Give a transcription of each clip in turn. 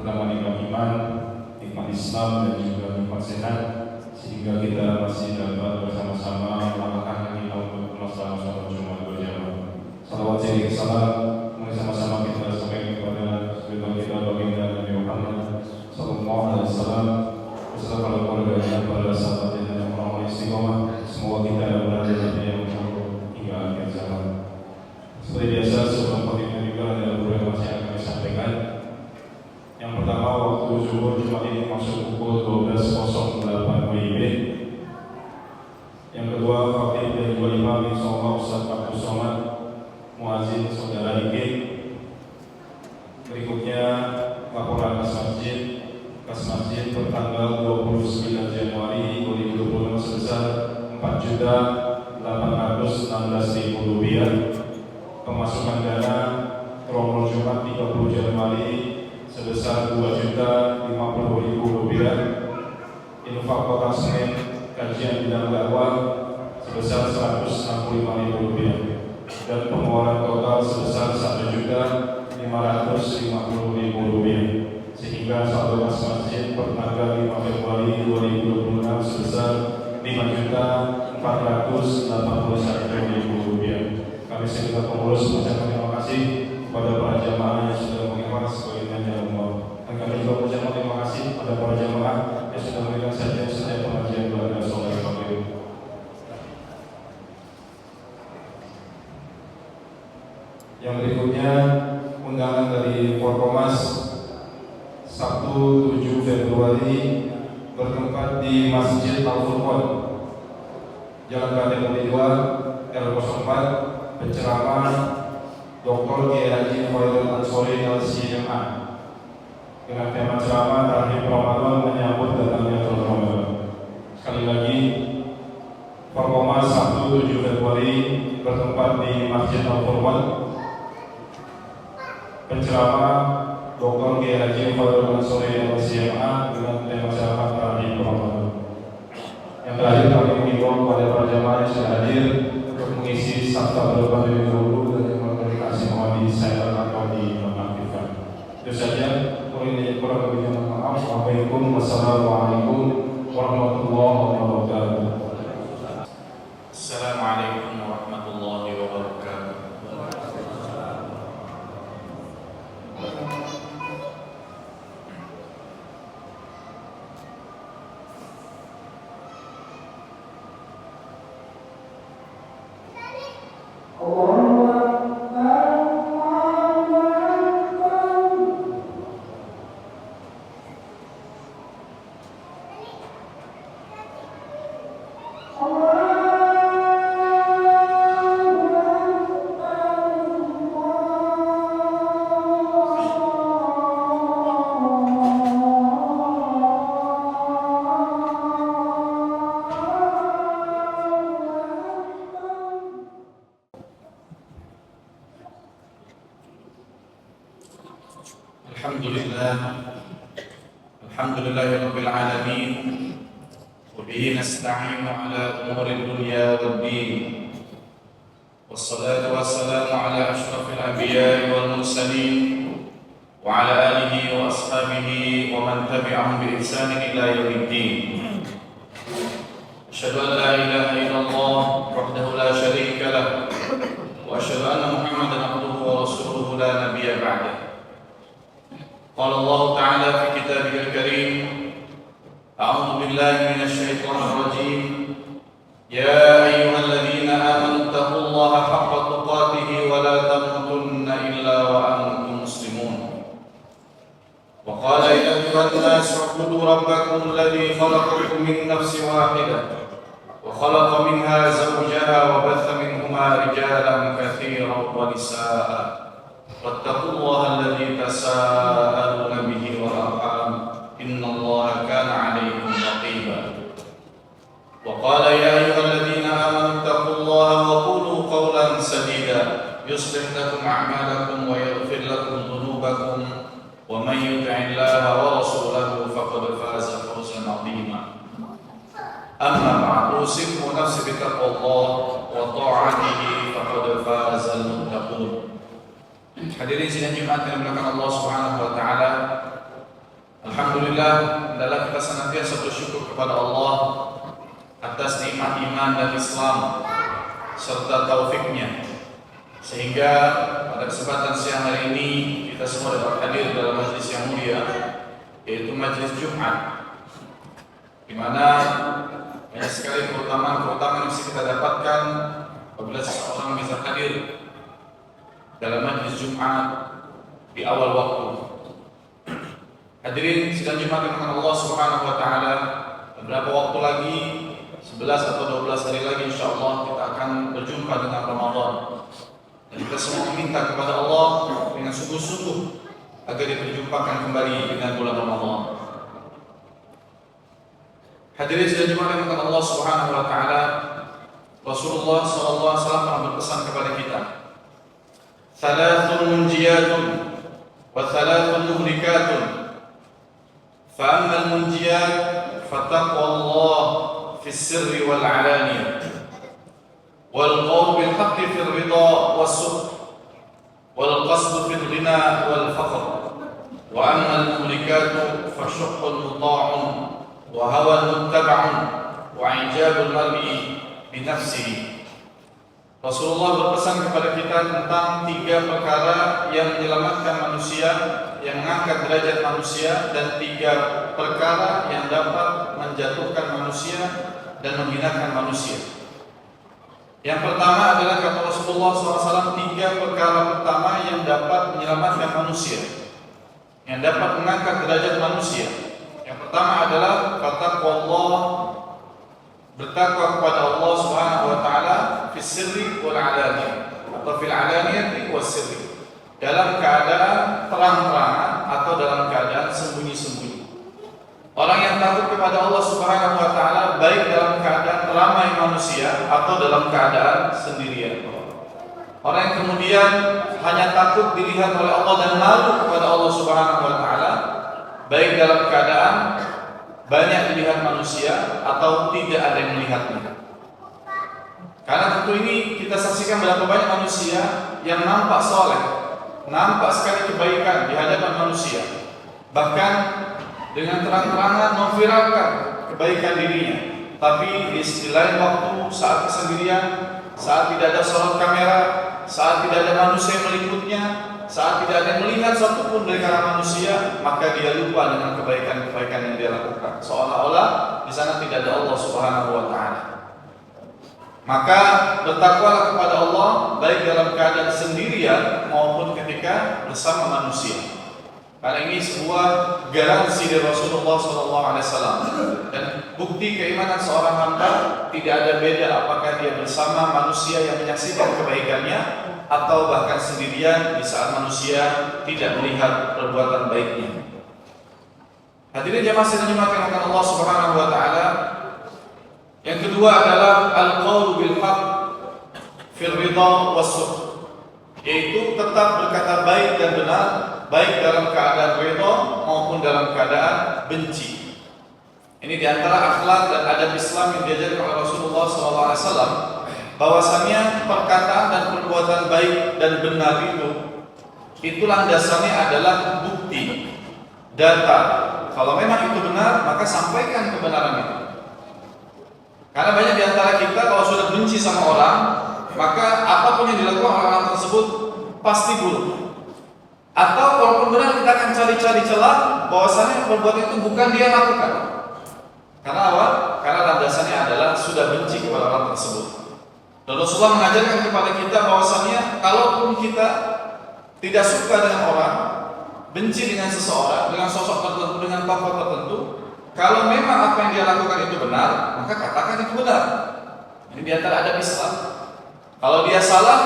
pertama nikmat iman, nikmat Islam dan juga nikmat sehat, sehingga kita masih dapat bersama-sama melangkahkan kaki untuk melaksanakan sholat Jumat berjamaah. Salawat serta salam mari sama-sama kita sampaikan kepada saudara kita baginda Nabi Muhammad sallallahu alaihi wasallam beserta para keluarganya, para sahabatnya dan orang-orang istiqomah. Semoga kita berada di yang hingga akhir zaman. Seperti biasa, sebelum khotibah juga ada beberapa masih akan kami sampaikan. Yang pertama, waktu zuhur Jumat ini masuk pukul 12.08 WIB. Yang kedua, khatib dan juga imam insyaallah Ustaz Abdul Somad, muazin saudara Ike. Berikutnya laporan kas masjid bertanggal 29 Januari 2026 sebesar Rp4.816.000. Pemasukan dana Rombol Jumat 30 Januari sebesar Rp2.050.000. Infak Kota Senin kajian bidang dakwah sebesar Rp165.000 dan pengeluaran total sebesar Rp1.550.000, sehingga saldo kas masjid per tanggal 5 Februari 2026 sebesar Rp5.481.000. Kami sebagai pengurus mengucapkan terima kasih kepada para jamaah yang sudah mengikhlas sebagai umroh. Dan kami juga mengucapkan terima kasih kepada para jamaah yang sudah memberikan sajian setiap pengajian pada sholat maghrib. Yang berikutnya, undangan dari Forkomas Sabtu 7 Februari bertempat di Masjid Al-Furqan, Jalan Kartini 2 R04. Penceramah Dr. Kiai Haji Khairul Ansori LCMA dengan tema ceramah Terakhir Ramadan menyambut datangnya bulan Ramadan. Sekali lagi, Forkomas Sabtu 7 Februari bertempat di Masjid Al-Furqan. Penceramah Dr. Kiai Haji Khairul Ansori LCMA dengan tema ceramah Terakhir Ramadan. Yang terakhir, kami mengimbau kepada para jamaah yang sudah hadir untuk mengisi sabta berlebihan dari dahulu dan yang mengkomunikasi mohon di silent atau dinonaktifkan. Itu saja. Kurang lebihnya mohon maaf. Wassalamualaikum warahmatullahi wabarakatuh. Assalamualaikum warahmatullahi wabarakatuh. Alhamdulillahirabbil alamin wa bihi nasta'inu ala umuri dunya waddin. Wassalatu wassalamu ala asyrafil anbiya'i wal mursalin wa ala alihi wa ashabihi wa man tabi'ahum bi ihsanin ila yaumiddin. Asyhadu an la ilaha illallah wahdahu la syarika lah wa asyhadu anna Muhammadan abduhu wa rasuluhu la nabiyya ba'dahu. قال الله تعالى في كتابه الكريم أعوذ بالله من الشيطان الرجيم يا أيها الذين آمنوا اتقوا الله حق تقاته ولا تموتن إلا وأنتم مسلمون وقال يا أيها الناس اعبدوا ربكم الذي خلقكم من نفس واحدة وخلق منها زوجها وبث منهما رجالا كثيرا ونساء واتقوا الله الذي تساءلون به والأرحام إن الله كان عليكم رقيبا وقال يا أيها الذين آمنوا اتقوا الله وقولوا قولا سديدا يصلح لكم أعمالكم ويغفر لكم ذنوبكم ومن يطع الله ورسوله فقد فاز فوزا عظيما أما بعد أوصيكم ونفسي بتقوى الله وطاعته فقد فاز المتقون. Hadirin sidang Jumat yang dimuliakan Allah Subhanahu wa taala, alhamdulillah adalah kita senantiasa bersyukur kepada Allah atas nikmat iman dan Islam serta taufiknya, sehingga pada kesempatan siang hari ini kita semua dapat hadir dalam majlis yang mulia, yaitu majlis Jumat, di mana banyak sekali keutamaan yang bisa kita dapatkan apabila seseorang bisa hadir dalam majlis Jumat di awal waktu. Hadirin sidang Jumat dengan Allah Subhanahu wa taala, beberapa waktu lagi, 11 atau 12 hari lagi insyaallah kita akan berjumpa dengan Ramadan. Dan kita semua meminta kepada Allah dengan sungguh-sungguh agar diperjumpakan kembali dengan bulan Ramadan. Hadirin sidang Jumat dengan Allah Subhanahu wa taala, Rasulullah sallallahu alaihi wasallam pernah berpesan kepada kita, "Thalathun munjiyatun wa thalathun muhlikatun. فأما المنجيات فتقوى الله في السر والعلانية والقول بالحق في الرضا والسخط والقصد في الغنى والفقر وأما المهلكات فشح مطاع وهوى متبع وإعجاب المرء بنفسه." Rasulullah berpesan kepada kita tentang 3 perkara yang menyelamatkan manusia, yang mengangkat derajat manusia, dan 3 perkara yang dapat menjatuhkan manusia dan menghinakan manusia. Yang pertama adalah kata Rasulullah SAW, 3 perkara pertama yang dapat menyelamatkan manusia, yang dapat mengangkat derajat manusia. Yang pertama adalah taqwallah, bertakwa kepada Allah Subhanahu wa taala fis sirri wal alaniyah, atau fil alaniyati was sirri, dalam keadaan terang-terangan atau dalam keadaan sembunyi-sembunyi. Orang yang takut kepada Allah Subhanahu wa taala baik dalam keadaan ramai manusia atau dalam keadaan sendirian. Orang yang kemudian hanya takut dilihat oleh Allah dan malu kepada Allah Subhanahu wa taala baik dalam keadaan banyak dilihat manusia atau tidak ada yang melihatnya. Karena tentu ini kita saksikan berapa banyak manusia yang nampak soleh, nampak sekali kebaikan di hadapan manusia, bahkan dengan terang-terangan memviralkan kebaikan dirinya. Tapi di lain waktu, saat kesendirian, saat tidak ada sorot kamera, saat tidak ada manusia yang meliputnya, saat tidak ada yang melihat satupun dari kalangan manusia, maka dia lupa dengan kebaikan-kebaikan yang dia lakukan, seolah-olah di sana tidak ada Allah Subhanahu wa taala. Maka bertakwalah kepada Allah baik dalam keadaan sendirian maupun ketika bersama manusia. Karena ini sebuah garansi dari Rasulullah SAW, dan bukti keimanan seorang hamba tidak ada beda apakah dia bersama manusia yang menyaksikan kebaikannya atau bahkan sendirian di saat manusia tidak melihat perbuatan baiknya. Hadirin jamaah sekalian dimuliakan Allah Subhanahu wa taala. Yang kedua adalah al-qaulu bil haqq fil ridha was sukh, yaitu tetap berkata baik dan benar, baik dalam keadaan ridha maupun dalam keadaan benci. Ini diantara akhlak dan adab Islam yang diajarkan oleh Rasulullah SAW, bahwasanya perkataan dan perbuatan baik dan benar itu landasannya adalah bukti, data. Kalau memang itu benar, maka sampaikan kebenaran itu. Karena banyak diantara kita kalau sudah benci sama orang, maka apapun yang dilakukan oleh orang tersebut pasti buruk. Atau kalaupun benar, kita akan cari-cari celah bahwasanya perbuatan itu bukan dia lakukan. Karena apa? Karena landasannya adalah sudah benci kepada orang tersebut. Dan Rasulullah mengajarkan kepada kita bahwasanya kalaupun kita tidak suka dengan orang, benci dengan seseorang, dengan sosok tertentu, dengan tokoh tertentu, kalau memang apa yang dia lakukan itu benar, maka katakan itu benar. Ini di antara adab Islam. Kalau dia salah,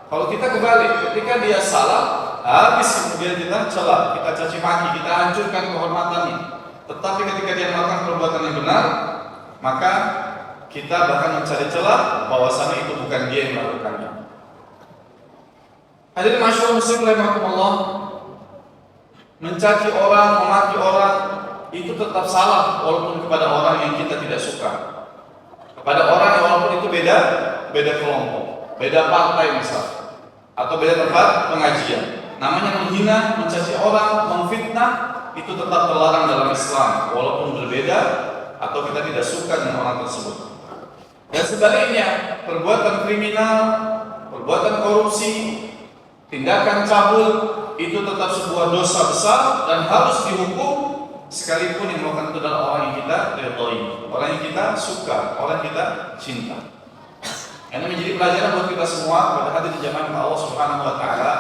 kalau kita kebalik, ketika dia salah, habis kemudian kita celah, kita caci maki, kita hancurkan kehormatannya. Tetapi ketika dia melakukan perbuatan yang benar, maka kita bahkan mencari celah bahwasanya itu bukan dia yang melakukannya. Hadirin masyaallah muslim rahimakumullah, mencaci orang, memaki orang itu tetap salah walaupun kepada orang yang kita tidak suka. Kepada orang yang walaupun itu beda kelompok, beda partai misal, atau beda tempat pengajian. Namanya menghina, mencaci orang, memfitnah, itu tetap terlarang dalam Islam, walaupun berbeda atau kita tidak suka dengan orang tersebut. Dan sebaliknya, perbuatan kriminal, perbuatan korupsi, tindakan cabul itu tetap sebuah dosa besar dan harus dihukum, sekalipun yang melakukan itu adalah orang yang kita ridhoi, orang yang kita suka, orang yang kita cinta. Ini menjadi pelajaran buat kita semua pada hadirin jamaah Allah Subhanahu wa taala,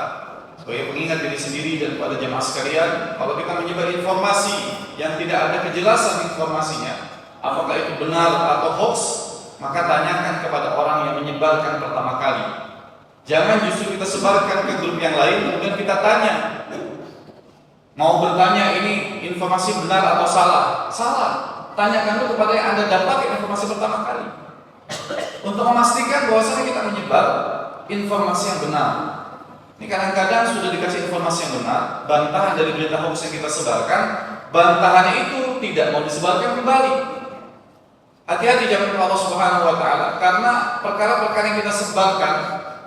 sebagai pengingat diri sendiri dan kepada jamaah sekalian, kalau kita menyebar informasi yang tidak ada kejelasan informasinya, apakah itu benar atau hoax, maka tanyakan kepada orang yang menyebarkan pertama kali. Jangan justru kita sebarkan ke grup yang lain kemudian kita tanya. Mau bertanya ini informasi benar atau salah? Salah. Tanyakan dulu kepada yang Anda dapat informasi pertama kali, untuk memastikan bahwasanya kita menyebar informasi yang benar. Ini kadang-kadang sudah dikasih informasi yang benar, bantahan dari berita hoax yang kita sebarkan, bantahannya itu tidak mau disebarkan kembali. Hati-hati jangan Allah Subhanahu wa taala, karena perkara-perkara yang kita sebarkan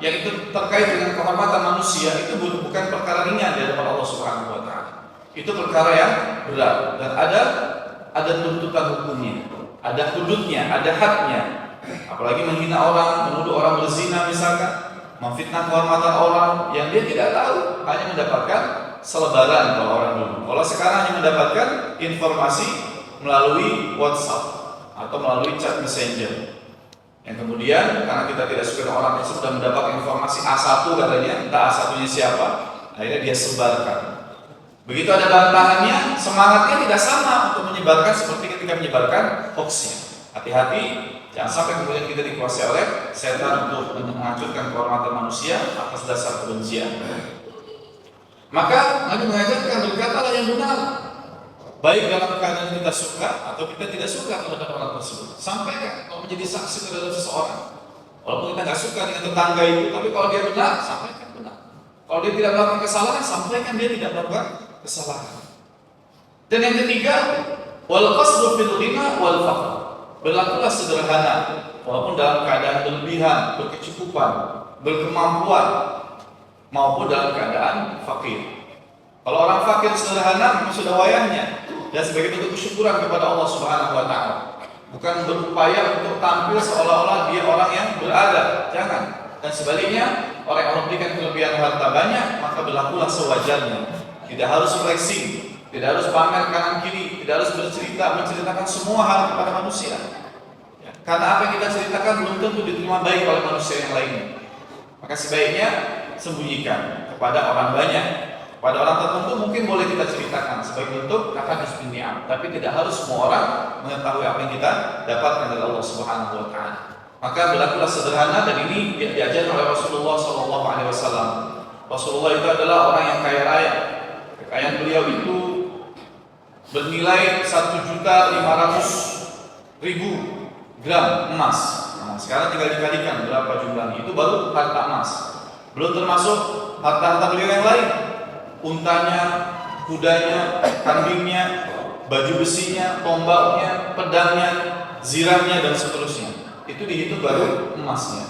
yang itu terkait dengan kehormatan manusia itu bukan perkara ringan di hadapan Allah Subhanahu wa taala. Itu perkara yang berat dan ada tuntutan hukumnya, ada hududnya, ada hadnya. Apalagi menghina orang, menuduh orang berzina misalkan, memfitnah kehormatan orang yang dia tidak tahu, hanya mendapatkan selebaran kalau orang dulu. Kalau sekarang hanya mendapatkan informasi melalui WhatsApp atau melalui chat messenger. Yang kemudian karena kita tidak suka dengan orang tersebut dan mendapat informasi A1 katanya, entah A1-nya siapa, akhirnya dia sebarkan. Begitu ada bantahannya, semangatnya tidak sama untuk menyebarkan seperti ketika menyebarkan hoaxnya. Hati-hati, jangan sampai kemudian kita dikuasai oleh setan untuk menghancurkan kehormatan manusia atas dasar kebencian. Maka Nabi mengajarkan berkatalah yang benar, baik dalam keadaan kita suka atau kita tidak suka terhadap orang tersebut. Sampaikan kalau menjadi saksi terhadap seseorang. Walaupun kita nggak suka dengan tetangga itu, tapi kalau dia benar, sampaikan benar. Kalau dia tidak melakukan kesalahan, sampaikan dia tidak melakukan kesalahan. Dan yang ketiga, wal qasdu fil ghina wal faqr. Berlakulah sederhana, walaupun dalam keadaan berlebihan, berkecukupan, berkemampuan, maupun dalam keadaan fakir. Kalau orang fakir sederhana, memang sudah wayahnya, dan sebagai bentuk kesyukuran kepada Allah Subhanahu wa taala. Bukan berupaya untuk tampil seolah-olah dia orang yang berada, jangan. Dan sebaliknya, orang yang Allah berikan kelebihan harta banyak, maka berlakulah sewajarnya. Tidak harus flexing, tidak harus pamer kanan kiri, tidak harus menceritakan semua hal kepada manusia. Ya, karena apa yang kita ceritakan belum tentu diterima baik oleh manusia yang lainnya. Maka sebaiknya sembunyikan kepada orang banyak. Pada orang tertentu mungkin boleh kita ceritakan sebagai bentuk tahadus bin ni'am, tapi tidak harus semua orang mengetahui apa yang kita dapatkan dari Allah Subhanahu wa taala. Maka berlakulah sederhana, dan ini diajarkan oleh Rasulullah SAW. Rasulullah itu adalah orang yang kaya raya. Kekayaan beliau itu bernilai 1.500.000 gram emas. Nah, sekarang tinggal dikalikan berapa jumlahnya. Itu baru harta emas. Belum termasuk harta-harta beliau yang lain. Untanya, kudanya, kambingnya, baju besinya, tombaknya, pedangnya, zirahnya, dan seterusnya. Itu dihitung baru emasnya.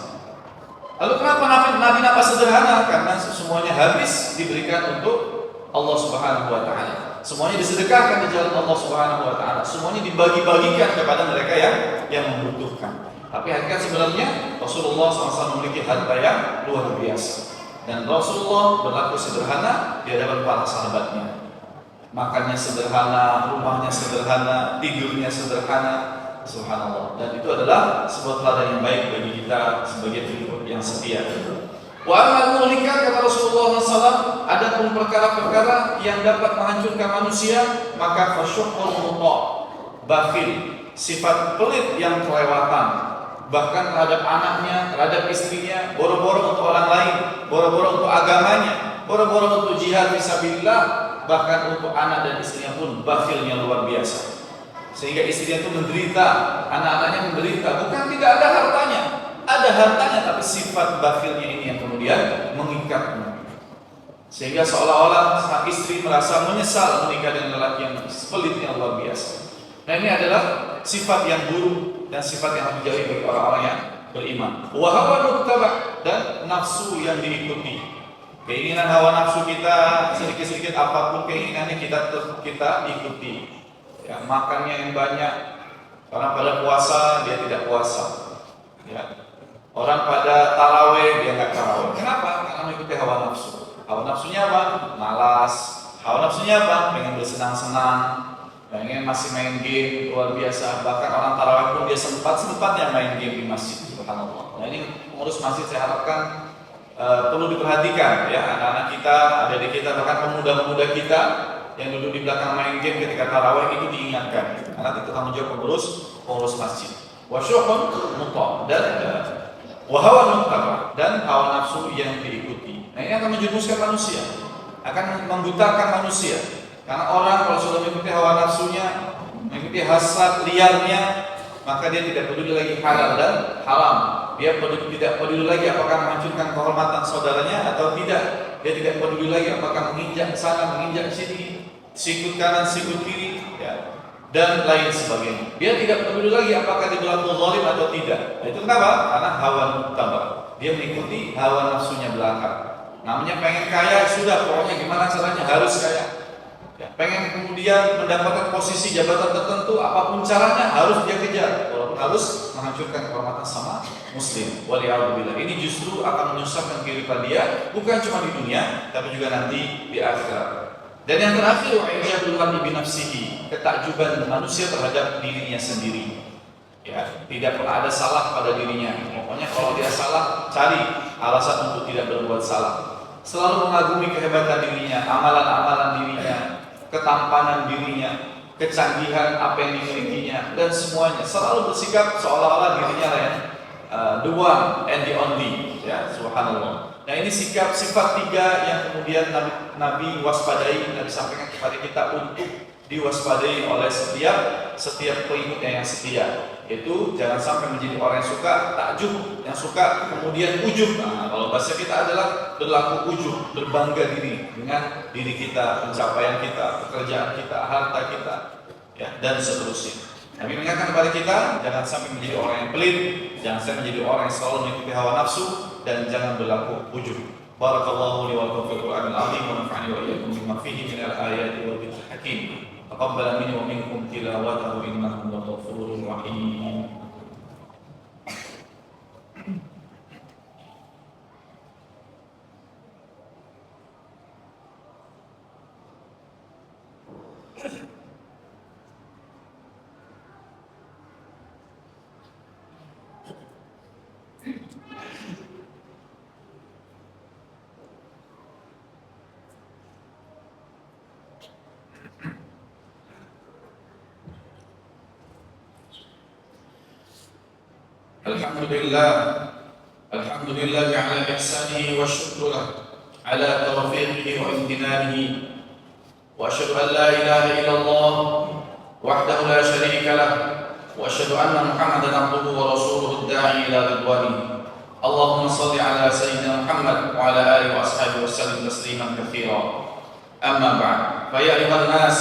Lalu kenapa Nabi napas sederhana? Karena semuanya habis diberikan untuk Allah Subhanahu wa taala. Semuanya disedekahkan di jalan Allah Subhanahu wa taala. Semuanya dibagi-bagikan kepada mereka yang membutuhkan. Tapi hakikat sebenarnya Rasulullah SAW memiliki harta yang luar biasa. Dan Rasulullah berlaku sederhana di hadapan para sahabatnya. Makannya sederhana, rumahnya sederhana, tidurnya sederhana. Subhanallah. Dan itu adalah sebuah teladan yang baik bagi kita sebagai pengikut yang setia. Wa amma muhlikat, kata Rasulullah SAW, ada pun perkara-perkara yang dapat menghancurkan manusia, maka fasyuhul muta', bakhil, sifat pelit yang kelewatan, bahkan terhadap anaknya, terhadap istrinya, boro-boro untuk orang lain, boro-boro untuk agamanya, boro-boro untuk jihad fisabilillah, bahkan untuk anak dan istrinya pun bakhilnya luar biasa. Sehingga istrinya itu menderita, anak-anaknya menderita, bukan tidak ada hartanya. Ada hartanya, tapi sifat bakhilnya ini yang kemudian mengikatnya. Sehingga seolah-olah sang istri merasa menyesal menikah dengan lelaki yang pelit yang luar biasa. Nah, ini adalah sifat yang buruk dan sifat yang harus dijauhi bagi orang-orang yang beriman. Wa hawa muttaba', dan nafsu yang diikuti. Keinginan hawa nafsu kita sedikit-sedikit apapun keinginannya kita ikuti. Ya, makannya yang banyak. Orang pada puasa dia tidak puasa. Ya. Orang pada taraweh dia nggak taraweh. Kenapa? Karena mengikuti hawa nafsu. Hawa nafsunya apa? Malas. Hawa nafsunya apa? Pengen bersenang-senang. Pengen masih main game luar biasa. Bahkan orang taraweh pun dia sempat-sempatnya main game di masjid. Subhanallah. Nah, ini pengurus masjid saya harapkan perlu diperhatikan ya, anak-anak kita, adik-adik kita, bahkan pemuda-pemuda kita yang duduk di belakang main game ketika tarawih itu diingatkan, karena itu tanggung jawab pengurus masjid. Wasyuhun muta dan wahawan muttaba, dan hawa nafsu yang diikuti. Nah, ini akan menjerumuskan manusia, akan membutakan manusia, karena orang kalau sudah mengikuti hawa nafsunya, mengikuti hasrat liarnya, maka dia tidak peduli lagi halal dan haram. Dia tidak peduli lagi apakah menghancurkan kehormatan saudaranya atau tidak. Dia tidak peduli lagi apakah menginjak sana, menginjak sini, sikut kanan, sikut kiri, ya, dan lain sebagainya. Dia tidak peduli lagi apakah dia berlaku zalim atau tidak. Nah, itu kenapa? Karena hawa muttaba. Dia mengikuti hawa nafsunya belaka. Namanya pengen kaya, sudah pokoknya gimana caranya harus kaya. Ya, pengen kemudian mendapatkan posisi jabatan tertentu, apapun caranya harus dia kejar, walaupun harus menghancurkan kehormatan sama muslim. Waliyahudzubillah. Ini justru akan menyusahkan kehidupan dia, bukan cuma di dunia, tapi juga nanti di akhirat. Dan yang terakhir, wa'ijabul qalbi bi nafsihi, ketakjuban manusia terhadap dirinya sendiri. Ya, tidak pernah ada salah pada dirinya. Pokoknya kalau dia salah, cari alasan untuk tidak berbuat salah. Selalu mengagumi kehebatan dirinya, amalan-amalan dirinya, ketampanan dirinya, kecanggihan apa yang dimilikinya, dan semuanya selalu bersikap seolah-olah dirinya yang the one and the only, ya, subhanallah. Nah, ini sifat tiga yang kemudian Nabi waspadai, Nabi sampaikan kepada kita untuk diwaspadai oleh setiap pengikutnya yang setia, yaitu jangan sampai menjadi orang yang suka takjub, yang suka kemudian ujub. Nah, kalau bahasa kita adalah berlaku ujub, berbangga diri dengan diri kita, pencapaian kita, pekerjaan kita, harta kita, ya, dan seterusnya. Nabi mengingatkan kepada kita, jangan sampai menjadi orang yang pelit, jangan sampai menjadi orang yang selalu mengikuti hawa nafsu, dan jangan berlaku ujub. Barakallahu li wa lakum fil Qur'anil azim wa nafa'ani wa iyyakum bima fihi min al-ayati wal dhikril hakim. Taqabbal minni wa minkum tilawatahu innahu ghafurur rahim. Alhamdulillah ala ihsanihi wa syukru lahu ala tawfiqihi wa imtinanihi wa asyhadu an la ilaha illallah wahdahu la syarika lah wa asyhadu anna Muhammadan abduhu wa rasuluhu ad-da'i ila ridwanihi. Allahumma shalli ala sayyidina Muhammad wa ala alihi wa ashabihi wa sallim tasliman katsira. Amma ba'd. Fa ya ayyuhan nas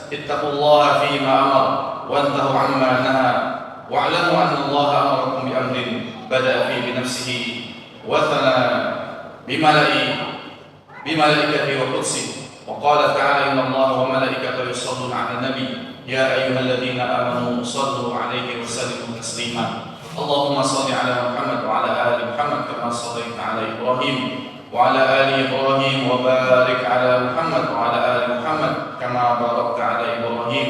ittaqullaha fi ma amara wa antahu amma naha. واعلموا أن الله أمركم بأمر بدأ فيه بنفسه وثنى بملائكته وقدسه وقال تعالى إن الله وملائكته يصلون على النبي يا أيها الذين آمنوا صلوا عليه وسلموا تسليما اللهم صل على محمد وعلى آل محمد كما صليت على إبراهيم وعلى آل إبراهيم وبارك على محمد وعلى آل محمد كما باركت على إبراهيم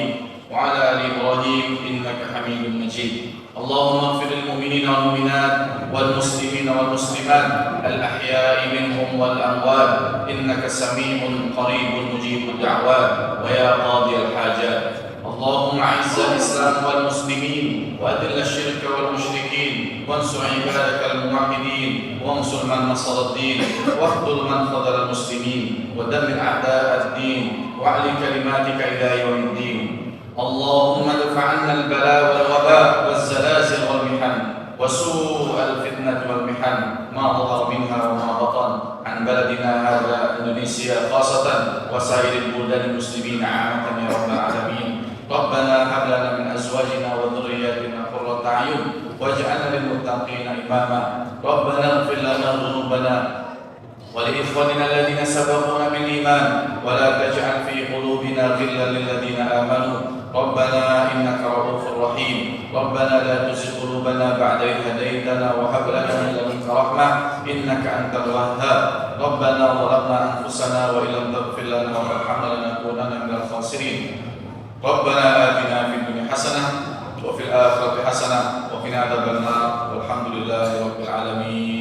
وعلى آل إبراهيم إنك حميد مجيد اللهم اغفر للمؤمنين والمؤمنات والمسلمين والمسلمات الأحياء منهم والأموات إنك سميع قريب مجيب الدعوات ويا قاضي الحاجات اللهم أعز الإسلام والمسلمين وأذل الشرك والمشركين وانصر عبادك الموحدين وانصر من نصر الدين واخذل من خذل المسلمين ودمر أعداء الدين وأعل كلماتك إلى يوم الدين اللهم ادفع عنا البلاء والوباء والزلازل والمحن وسوء الفتنة والمحن ما ظهر منها وما بطن عن بلدنا هذا إندونيسيا خاصة وسائر البلدان المسلمين عامة يا رب العالمين ربنا هب لنا من أزواجنا وذرياتنا قرة أعين واجعلنا للمتقين إماما ربنا اغفر لنا ذنوبنا ولإخواننا الذين سبقونا بالإيمان ولا تجعل في قلوبنا غلا للذين آمنوا ربنا إنك رؤوف رحيم ربنا لا تزغ قلوبنا بعد إذ هديتنا وهب لنا من لدنك رحمة إنك أنت الوهاب ربنا ظلمنا أنفسنا وإن لم تغفر لنا وترحمنا لنكونن من الخاسرين ربنا آتنا في الدنيا حسنة وفي الآخرة حسنة وقنا عذاب النار والحمد لله رب العالمين.